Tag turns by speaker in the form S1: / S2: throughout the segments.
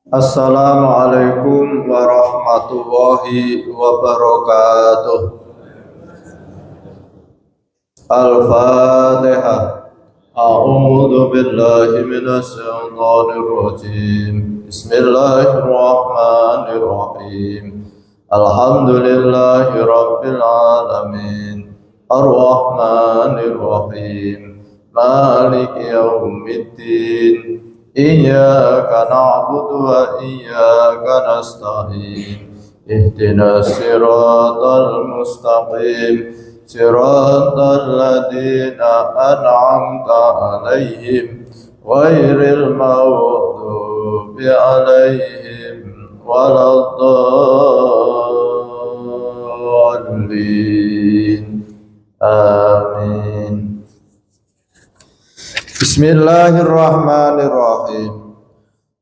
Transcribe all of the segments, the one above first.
S1: Assalamualaikum warahmatullahi wabarakatuh. Al-Fatihah. A'udzu billahi minasy syaithanir rajim. Bismillahirrahmanirrahim. Alhamdulillahi rabbil alamin. Ar-Rahmanir Rahim. Maliki yaumiddin. Iyyaka na'budu wa iyyaka nasta'in. Ihdinas siratal mustaqim. Siratal ladzina an'amta 'alaihim ghairil maghdubi 'alaihim waladdallin. Amin. Bismillahirrahmanirrahim.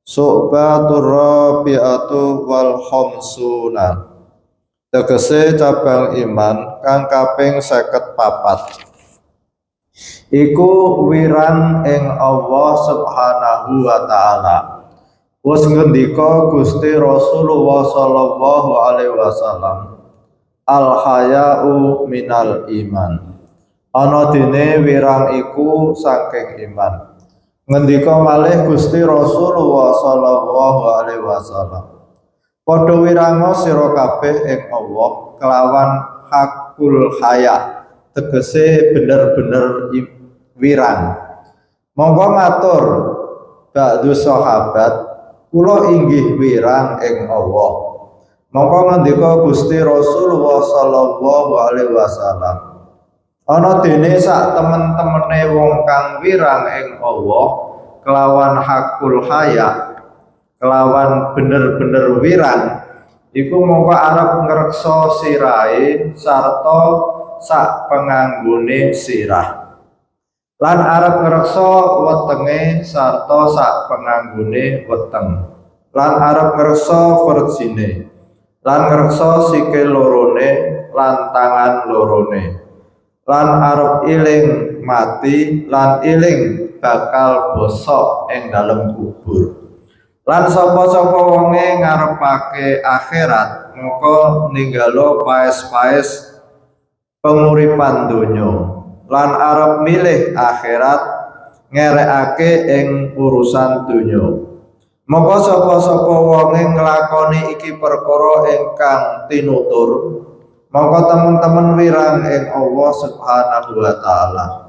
S1: Su'batur rabi'atu wal khamsuna. Tegese cabang iman kang kaping 54. Iku wiran ing Allah Subhanahu wa taala. Wis ngendika Gusti Rasulullah sallallahu alaihi wasallam, al haya'u minal iman. Ana dene wirang iku saking iman. Ngendika malih Gusti Rasulullah sallallahu alaihi wasallam, padha wiranga sira kabeh ing Allah kelawan hakul haya, tegese bener-bener wirang. Monggo matur ba'du sahabat, kula inggih wirang ing Allah. Monggo ngendika Gusti Rasulullah sallallahu alaihi wasallam, ana dene sak temen-temene wong kang wirang ing Allah kelawan hakul haya, kelawan bener-bener wirang iku mongko arep ngreksa sirahe sarta sak penganggone sirah, lan arep ngreksa wetenge sarta sak penganggone weteng, lan arep ngreksa verjine, lan ngreksa sikil lorone lan tangan lorone, lan arep iling mati lan iling bakal bosok ing dalem kubur. Lan sapa-sapa wonge ngarepake akhirat moko ninggalo paes-paes penguripan donya, lan arep milih akhirat ngerekake ing urusan donya. Moko sapa-sapa wonge nglakoni iki perkara ingkang tinutur, maka teman-teman wirang ing Allah Subhanahu wa taala.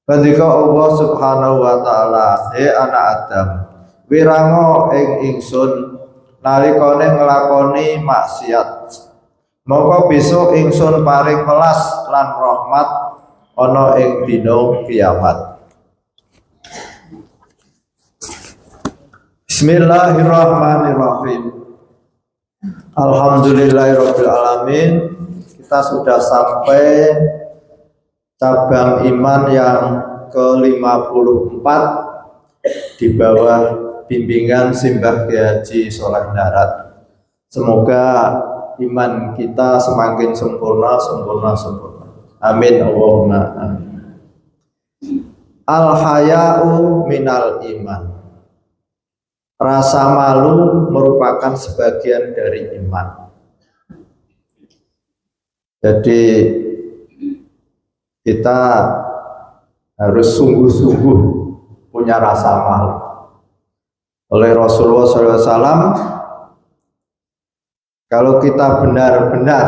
S1: Ketika Allah Subhanahu wa taala, he anak Adam, wirango ing ingsun nalikane nglakoni maksiat. Maka besok ingsun paring welas lan rahmat ana ing dina kiamat. Bismillahirrahmanirrahim. Alhamdulillahirabbil alamin. Kita sudah sampai cabang iman yang ke-54 di bawah bimbingan Simbah Kyai Haji Sholeh Darat. Semoga iman kita semakin sempurna. Amin Allahumma amin. Al haya'u minal iman. Rasa malu merupakan sebagian dari iman. Jadi kita harus sungguh-sungguh punya rasa malu. Oleh Rasulullah SAW, kalau kita benar-benar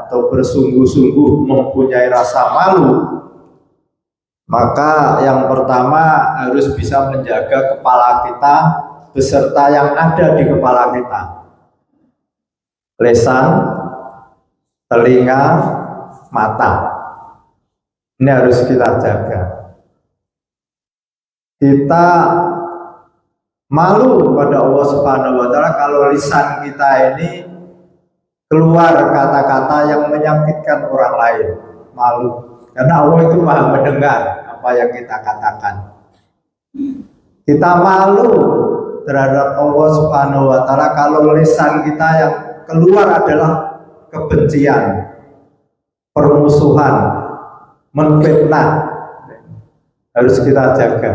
S1: atau bersungguh-sungguh mempunyai rasa malu, maka yang pertama harus bisa menjaga kepala kita beserta yang ada di kepala kita. Lisan, telinga, mata. Ini harus kita jaga. Kita malu pada Allah Subhanahu wa taala kalau lisan kita ini keluar kata-kata yang menyakitkan orang lain. Malu. Karena Allah itu Maha mendengar apa yang kita katakan. Kita malu terhadap Allah Subhanahu wa taala kalau lisan kita yang keluar adalah kebencian, permusuhan, menfitnah. harus kita jaga.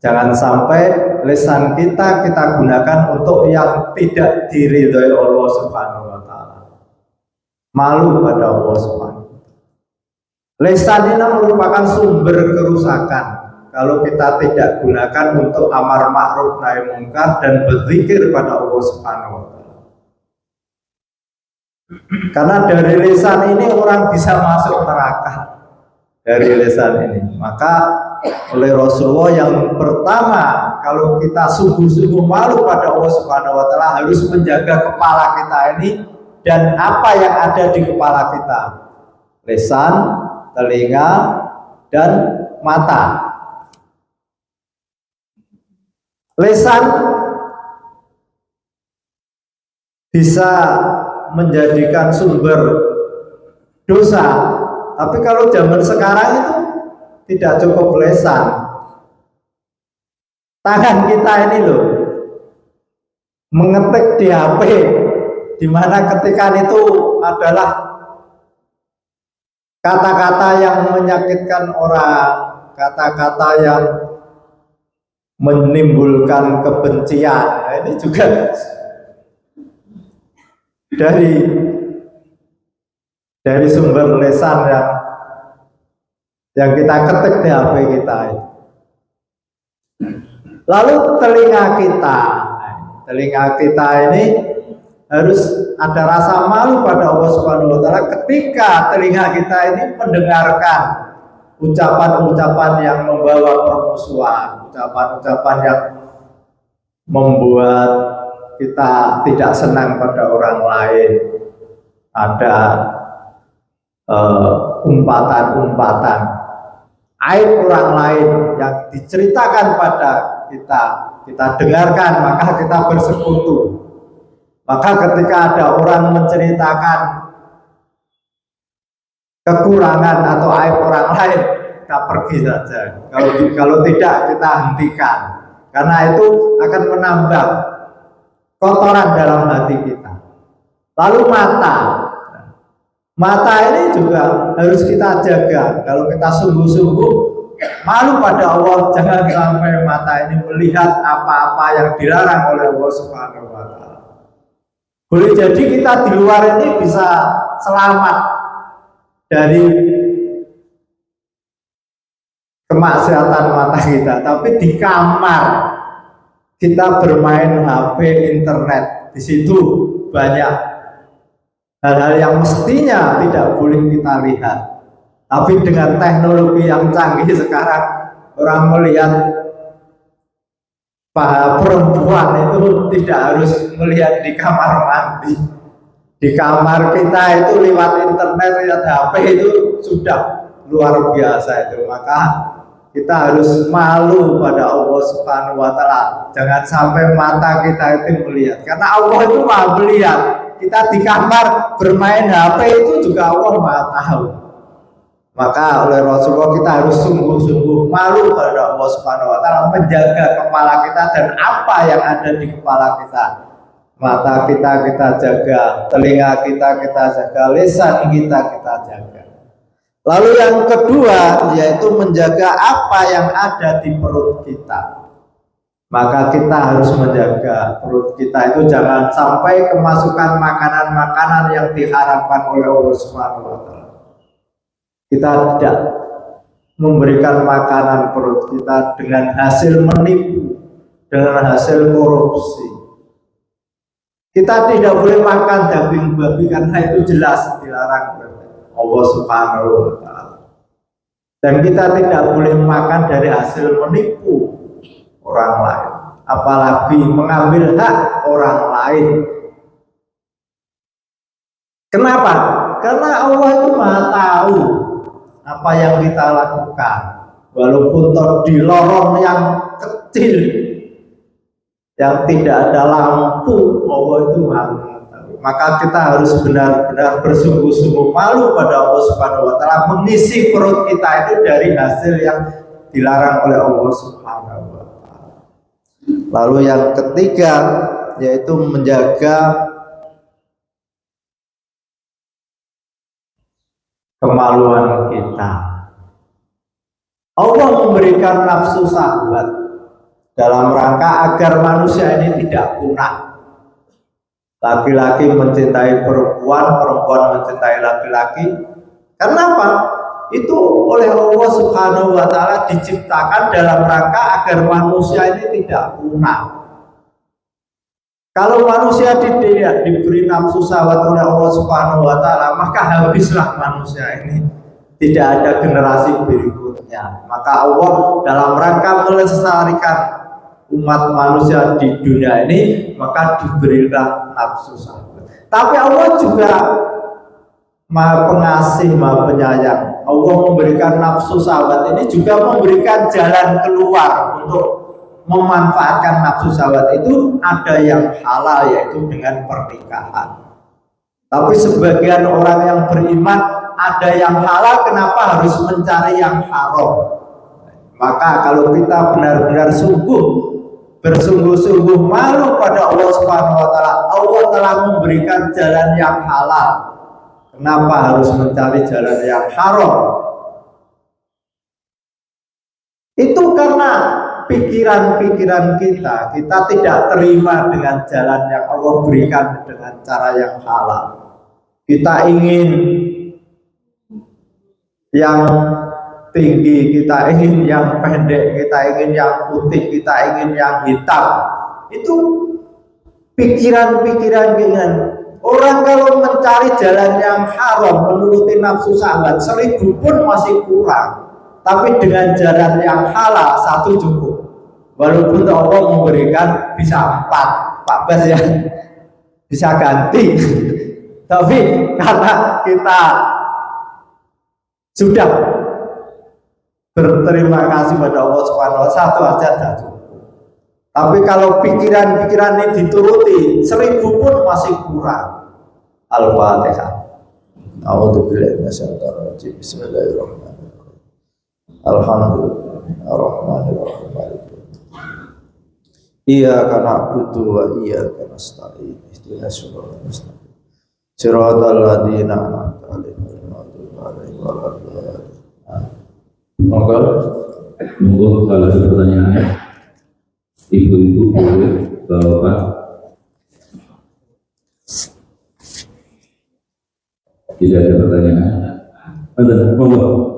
S1: Jangan sampai lisan kita gunakan untuk yang tidak diridhoi Allah Subhanahu wa taala. Malu pada Allah Subhanahu. Lisan ini merupakan sumber kerusakan. Kalau kita tidak gunakan untuk amar ma'ruf nahi munkar dan berzikir pada Allah Subhanahu wa taala. Karena dari lisan ini orang bisa masuk neraka. Dari lisan ini. Maka oleh Rasulullah yang pertama, kalau kita sungguh-sungguh malu pada Allah Subhanahu wa taala, harus menjaga kepala kita ini dan apa yang ada di kepala kita. Lisan, telinga, dan mata. Lisan bisa menjadikan sumber dosa, tapi kalau zaman sekarang itu tidak cukup lisan. Tangan kita ini loh, mengetik di HP, di mana ketikan itu adalah kata-kata yang menyakitkan orang, kata-kata yang menimbulkan kebencian. Nah, ini juga dari sumber lisan yang kita ketik di HP kita. Lalu telinga kita ini harus ada rasa malu pada Allah Subhanahu wa taala ketika telinga kita ini mendengarkan ucapan-ucapan yang membawa permusuhan, ucapan-ucapan yang membuat kita tidak senang pada orang lain. Ada umpatan-umpatan aib orang lain yang diceritakan pada kita dengarkan, maka kita bersekutu. Maka ketika ada orang menceritakan kekurangan atau aib orang lain, kita pergi saja. Kalau tidak, kita hentikan, karena itu akan menambah kotoran dalam hati kita. Lalu mata ini juga harus kita jaga. Kalau kita sungguh-sungguh malu pada Allah, jangan sampai mata ini melihat apa-apa yang dilarang oleh Allah Subhanahu wa taala. Boleh jadi kita di luar ini bisa selamat dari kemaksiatan mata kita, tapi di kamar kita bermain HP, internet, di situ banyak hal-hal yang mestinya tidak boleh kita lihat. Tapi dengan teknologi yang canggih sekarang, orang melihat paha perempuan itu tidak harus melihat di kamar mandi. Di kamar kita itu lewat internet, lewat HP itu sudah luar biasa itu. Maka kita harus malu pada Allah Subhanahu wa taala. Jangan sampai mata kita itu melihat, karena Allah itu Maha melihat. Kita di kamar bermain HP itu juga Allah Maha tahu. Maka oleh Rasulullah kita harus sungguh-sungguh malu pada Allah Subhanahu wa taala, menjaga kepala kita dan apa yang ada di kepala kita. Mata kita jaga, telinga kita jaga, lisan kita jaga. Lalu yang kedua yaitu menjaga apa yang ada di perut kita. Maka kita harus menjaga perut kita itu jangan sampai kemasukan makanan-makanan yang diharamkan oleh Allah Subhanahu wa taala. Kita tidak memberikan makanan perut kita dengan hasil menipu, dengan hasil korupsi. Kita tidak boleh makan daging babi karena itu jelas dilarang oleh Allah Subhanahu wa taala. Dan kita tidak boleh makan dari hasil menipu orang lain, apalagi mengambil hak orang lain. Kenapa? Karena Allah itu Maha tahu apa yang kita lakukan, walaupun di lorong yang kecil yang tidak ada lampu, Allah itu Maha tahu. Maka kita harus benar-benar bersungguh-sungguh malu pada Allah Subhanahu wa taala, mengisi perut kita itu dari hasil yang dilarang oleh Allah Subhanahu wa taala. Lalu yang ketiga yaitu menjaga kemaluan kita. Allah memberikan nafsu syahwat dalam rangka agar manusia ini tidak punah. Laki-laki mencintai perempuan, perempuan mencintai laki-laki. Kenapa? Itu oleh Allah Subhanahu wa Ta'ala diciptakan dalam rangka agar manusia ini tidak punah. Kalau manusia tidak diberi nafsu syahwat oleh Allah Subhanahu wa Ta'ala, maka habislah manusia ini, tidak ada generasi berikutnya. Maka Allah dalam rangka melestarikan umat manusia di dunia ini, maka diberilah nafsu syahwat. Tapi Allah juga Maha Pengasih, Maha Penyayang. Allah memberikan nafsu syahwat ini juga memberikan jalan keluar untuk memanfaatkan nafsu syahwat itu. Ada yang halal, yaitu dengan pernikahan. Tapi sebagian orang yang beriman, ada yang halal, kenapa harus mencari yang haram? Maka kalau kita benar-benar bersungguh-sungguh malu pada Allah Subhanahu wa Ta'ala, Allah telah memberikan jalan yang halal. Kenapa harus mencari jalan yang haram? Itu karena pikiran-pikiran kita tidak terima dengan jalan yang Allah berikan dengan cara yang halal. Kita ingin yang tinggi, kita ingin yang pendek, kita ingin yang putih, kita ingin yang hitam. Itu pikiran-pikiran. Orang kalau mencari jalan yang haram, menuruti nafsu syahwat, 1000 pun masih kurang. Tapi dengan jalan yang halal, 1 cukup. Walaupun Allah memberikan bisa 4 Bas ya, bisa ganti. Tapi karena kita sudah berterima kasih pada Allah Subhanahu wa Ta'ala, 1 aja sudah cukup. Tapi kalau pikiran-pikiran ini dituruti, 1000 pun masih kurang. Al-Fatihah. A'udzubillahi minasyaitonir rajim. Bismillahirrahmanirrahim. Alhamdulillahirrahmanirrahim. Iyyaka na'budu wa iyyaka nasta'in. Ihdinas siratal mustaqim. Siratal ladzina an'amta 'alaihim ghairil maghdubi 'alaihim waladdallin. Monggo
S2: kalau ada pertanyaan, ibu-ibu boleh, bapak tidak ada pertanyaan. Ada, monggo.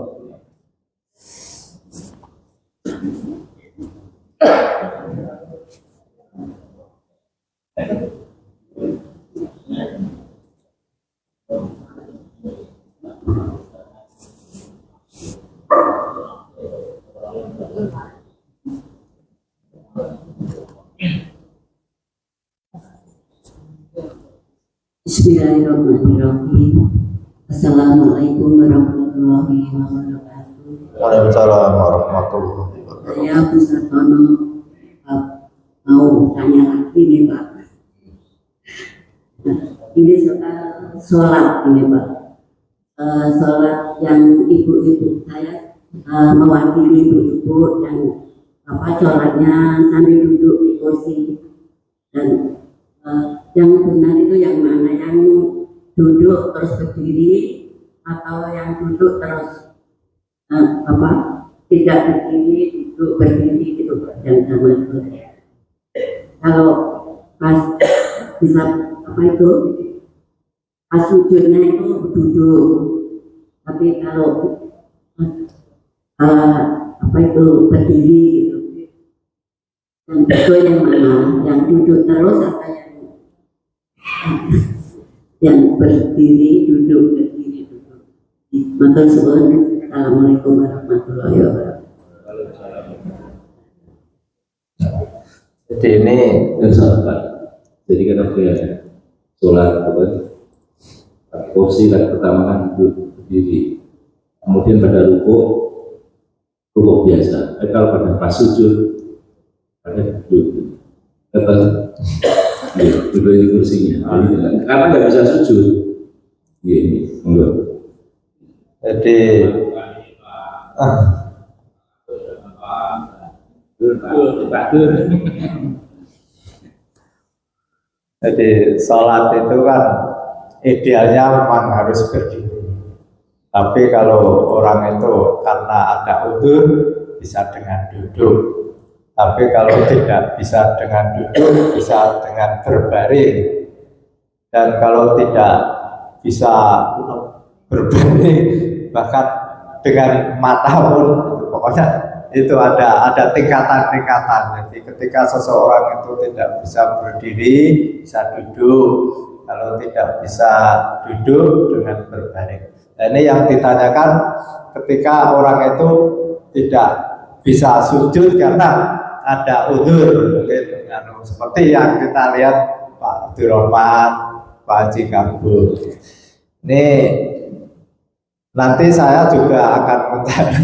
S3: Bismillahirrahmanirrahim. Assalamualaikum warahmatullahi wabarakatuh.
S1: Waalaikumsalam warahmatullahi wabarakatuh.
S3: Saya Pusatono mau tanya lagi nih Pak. Ini soal sholat ini Pak. Sholat yang ibu-ibu saya mewakili ibu-ibu yang sholatnya sambil duduk di kursi, dan yang benar itu yang mana, yang duduk terus berdiri atau yang duduk terus tidak berdiri, duduk berdiri gitu Pak, yang sama itu. Kalau pas bisa pas sujudnya itu duduk, tapi kalau berdiri gitu, yang betul yang mana, yang duduk terus atau yang berdiri duduk berdiri duduk. Matur suwun. Assalamualaikum warahmatullahi wabarakatuh.
S1: Jadi ini
S2: Sahabat, jadi kan sholat kursi kan pertama kan duduk berdiri, kemudian pada rukuk biasa. Kalau pada pas sujud pada duduk, duduk di kursinya, karena nggak bisa sujud. Gini, enggak.
S1: jadi jadi sholat itu kan idealnya memang harus berdiri. Tapi kalau orang itu karena ada udzur bisa dengan duduk. Tapi kalau tidak bisa dengan duduk, bisa dengan berbaring. Dan kalau tidak bisa berbaring, bahkan dengan mata pun, pokoknya itu ada tingkatan-tingkatan. Jadi ketika seseorang itu tidak bisa berdiri, bisa duduk. Kalau tidak bisa duduk, dengan berbaring. Nah, ini yang ditanyakan ketika orang itu tidak bisa sujud karena ada udzur, mungkin seperti yang kita lihat Pak Abdurrahman, Pak Haji Kabul. Ini nanti saya juga akan mencari.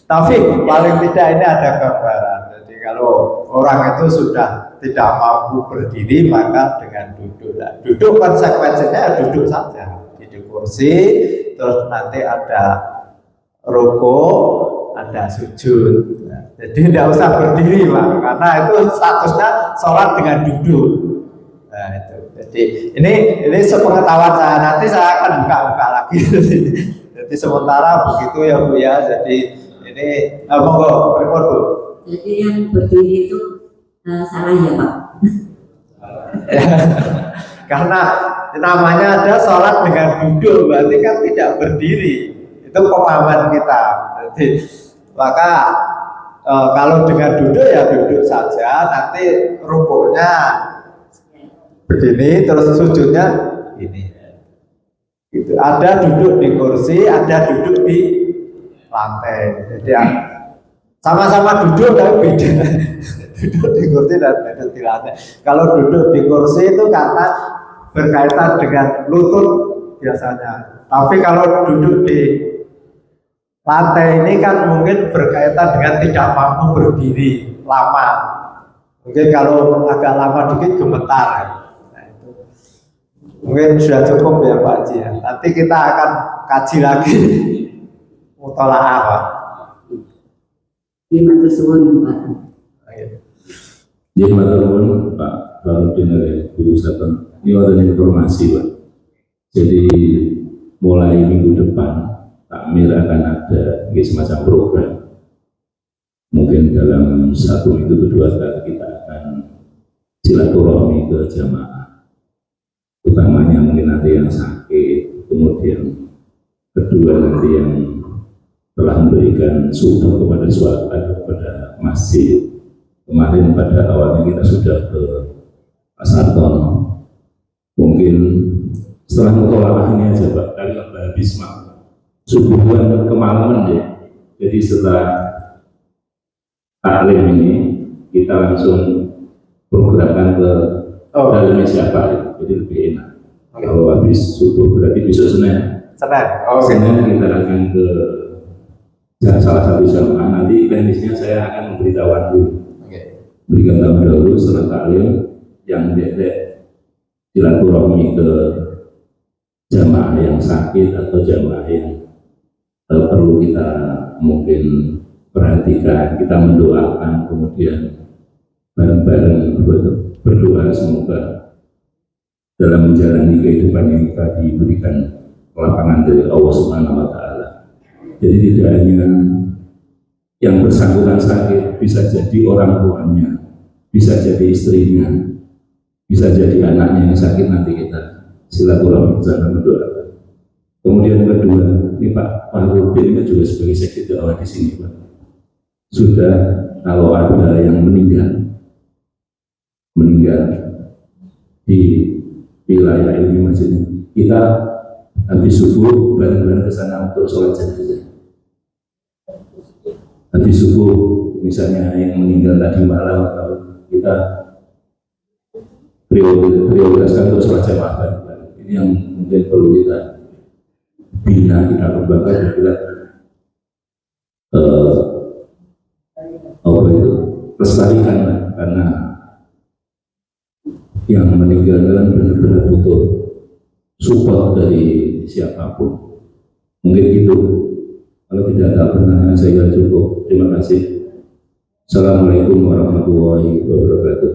S1: Tapi paling tidak ini ada gambaran. Jadi kalau orang itu sudah tidak mampu berdiri, maka dengan duduk. Nah, duduk konsekuensinya duduk saja di kursi, terus nanti ada rukuk, ada sujud. Nah, jadi tidak usah berdiri, Pak, karena itu statusnya sholat dengan duduk. Nah, itu. Jadi ini sepengetahuan saya, nanti saya akan buka-buka lagi. Jadi sementara begitu ya Bu ya. Jadi ini monggo report Bu.
S3: Jadi yang berdiri itu salah ya Pak?
S1: Karena namanya ada sholat dengan duduk, berarti kan tidak berdiri. Itu pemahaman kita. Jadi maka kalau dengan duduk ya duduk saja, nanti rukuknya begini, terus sujudnya ini. Gitu. Ada duduk di kursi, ada duduk di lantai. Jadi sama-sama duduk tapi beda. Duduk di kursi dan duduk di lantai. Kalau duduk di kursi itu karena berkaitan dengan lutut biasanya. Tapi kalau duduk di lantai ini kan mungkin berkaitan dengan tidak mampu berdiri lama. Mungkin kalau agak lama dikit gemetar. Nah, itu. Mungkin sudah cukup ya Pak Haji ya. Nanti kita akan kaji lagi mutolaah Pak.
S3: Terima kasih Pak.
S2: Jadi maturnuwun Pak Farudin Guru Saton. Ini ada informasi Pak. Jadi mulai minggu depan takmir akan ada semacam program. Mungkin dalam 1 minggu kedua kali kita akan silaturahmi ke jamaah. Utamanya mungkin nanti yang sakit, kemudian kedua nanti yang telah memberikan support kepada suatu kepada masjid. Kemarin pada awalnya kita sudah ke Pasar Tono. Mungkin setelah mutolaah ini aja Pak, kali habis subuhan kemalaman ya. Jadi setelah taklim ini kita langsung programkan ke dalamnya siapa, jadi lebih enak. Kalau habis subuh berarti besok Senin. Senin kita akan ke salah satu jamaah. Nanti teknisnya saya akan memberitahuan dulu. Berikan tahu dahulu setelah taklim yang dedek silaturahmi ke jamaah yang sakit atau jamaah yang perlu kita mungkin perhatikan, kita mendoakan, kemudian bareng-bareng berdoa semoga dalam menjalani kehidupan yang kita diberikan lapangan dari Allah Subhanahu wa Ta'ala. Jadi tidak hanya yang bersangkutan sakit, bisa jadi orang tuanya, bisa jadi istrinya, bisa jadi anaknya yang sakit, nanti kita silaturahmi sana mendoakan. Kemudian kedua, ini Pak Farudin ini juga sebagai sekjen dakwah di sini Pak. Sudah kalau ada yang meninggal di wilayah ini maksudnya, kita habis subuh bareng-bareng ke sana untuk sholat jenazah. Habis subuh misalnya yang meninggal tadi malam, atau kita prioritaskan untuk sholat jamaah bareng-bareng. Ini yang mungkin perlu kita bina, kita kembangkan dan kita lestarikan, karena yang meninggal benar-benar butuh support dari siapapun. Mungkin itu. Kalau tidak ada pertanyaan saya cukup. Terima kasih. Assalamualaikum warahmatullahi wabarakatuh.